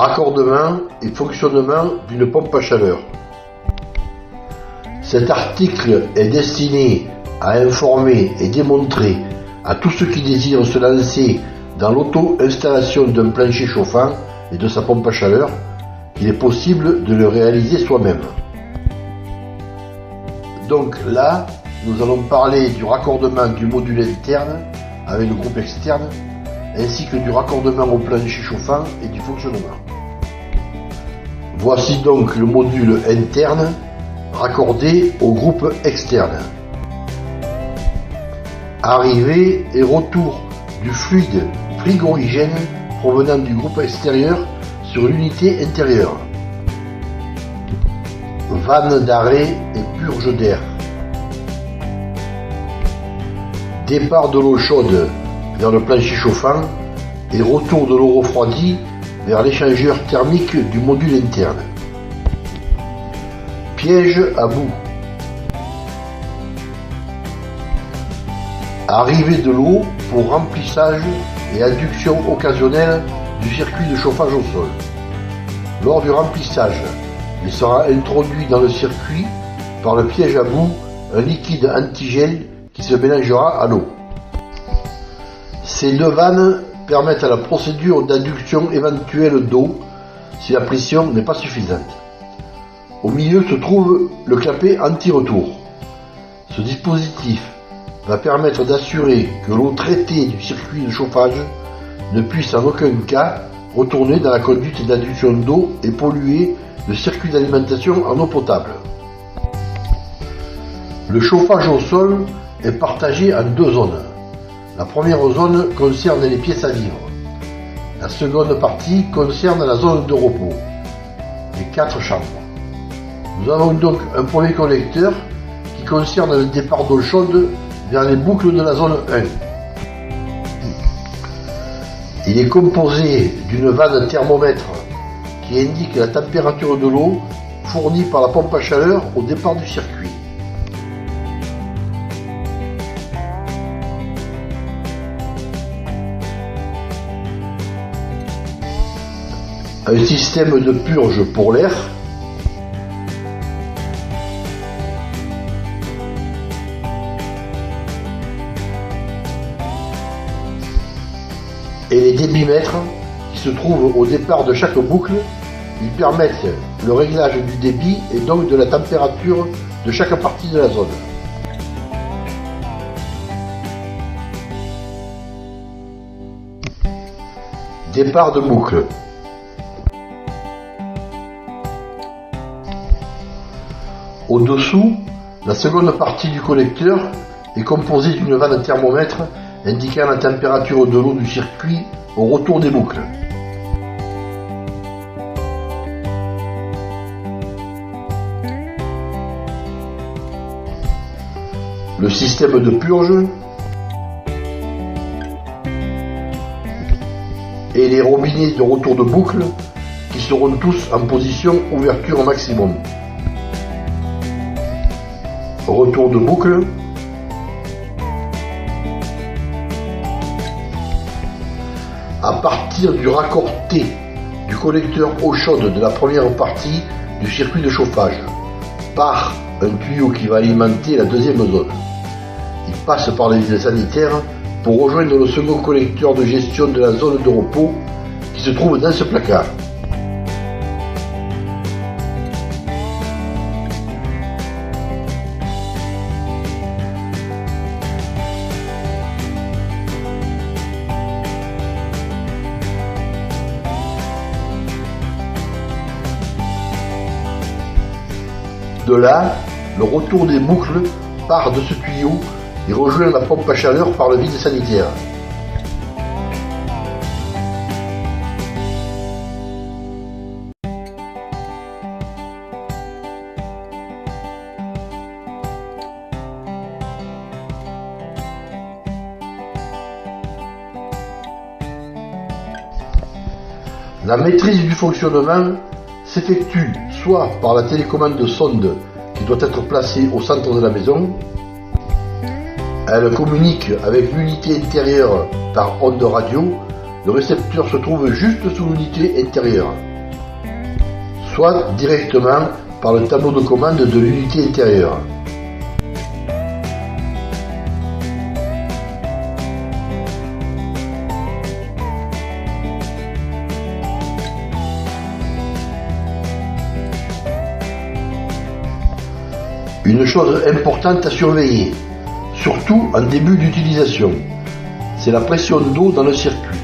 Raccordement et fonctionnement d'une pompe à chaleur. Cet article est destiné à informer et démontrer à tous ceux qui désirent se lancer dans l'auto-installation d'un plancher chauffant et de sa pompe à chaleur qu'il est possible de le réaliser soi-même. Donc là, nous allons parler du raccordement du module interne avec le groupe externe, ainsi que du raccordement au plancher chauffant et du fonctionnement. Voici donc le module interne raccordé au groupe externe. Arrivée et retour du fluide frigorigène provenant du groupe extérieur sur l'unité intérieure. Vanne d'arrêt et purge d'air. Départ de l'eau chaude vers le plancher chauffant et retour de l'eau refroidie vers l'échangeur thermique du module interne. Piège à bout. Arrivée de l'eau pour remplissage et adduction occasionnelle du circuit de chauffage au sol. Lors du remplissage, il sera introduit dans le circuit par le piège à bout un liquide antigel qui se mélangera à l'eau. Ces deux vannes permettent à la procédure d'adduction éventuelle d'eau si la pression n'est pas suffisante. Au milieu se trouve le clapet anti-retour. Ce dispositif va permettre d'assurer que l'eau traitée du circuit de chauffage ne puisse en aucun cas retourner dans la conduite d'adduction d'eau et polluer le circuit d'alimentation en eau potable. Le chauffage au sol est partagé en deux zones. La première zone concerne les pièces à vivre. La seconde partie concerne la zone de repos, les 4 chambres. Nous avons donc un premier collecteur qui concerne le départ d'eau chaude vers les boucles de la zone 1. Il est composé d'une vanne thermomètre qui indique la température de l'eau fournie par la pompe à chaleur au départ du circuit. Un système de purge pour l'air, et les débitmètres qui se trouvent au départ de chaque boucle. Ils permettent le réglage du débit et donc de la température de chaque partie de la zone. Départ de boucle. Au-dessous, la seconde partie du collecteur est composée d'une vanne thermomètre indiquant la température de l'eau du circuit au retour des boucles. Le système de purge et les robinets de retour de boucle qui seront tous en position ouverture au maximum. Retour de boucle. À partir du raccord T du collecteur eau chaude de la première partie du circuit de chauffage par un tuyau qui va alimenter la deuxième zone. Il passe par les vides sanitaires pour rejoindre le second collecteur de gestion de la zone de repos qui se trouve dans ce placard. De là, le retour des boucles part de ce tuyau et rejoint la pompe à chaleur par le vide sanitaire. La maîtrise du fonctionnement s'effectue soit par la télécommande de sonde qui doit être placée au centre de la maison. Elle communique avec l'unité intérieure par onde radio. Le récepteur se trouve juste sous l'unité intérieure. soit directement par le tableau de commande de l'unité intérieure. Une chose importante à surveiller, surtout en début d'utilisation, c'est la pression d'eau dans le circuit.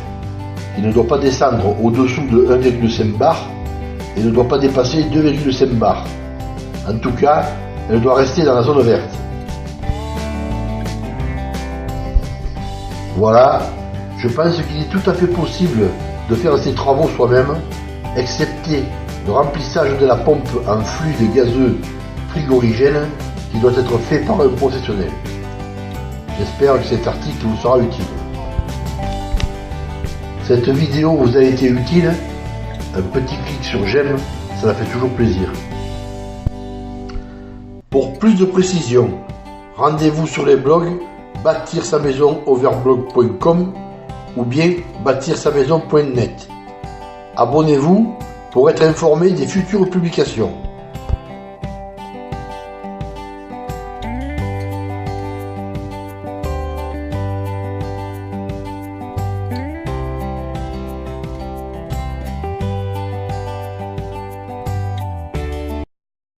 Il ne doit pas descendre au-dessous de 1,5 bar et ne doit pas dépasser 2,5 bar. En tout cas, elle doit rester dans la zone verte. Voilà, je pense qu'il est tout à fait possible de faire ces travaux soi-même, excepté le remplissage de la pompe en fluide gazeux frigorigène qui doit être fait par un professionnel. J'espère que cet article vous sera utile. Cette vidéo vous a été utile, un petit clic sur j'aime, ça fait toujours plaisir. Pour plus de précisions, rendez-vous sur les blogs bâtir-sa-maison-overblog.com ou bien bâtir-sa-maison.net. Abonnez-vous pour être informé des futures publications.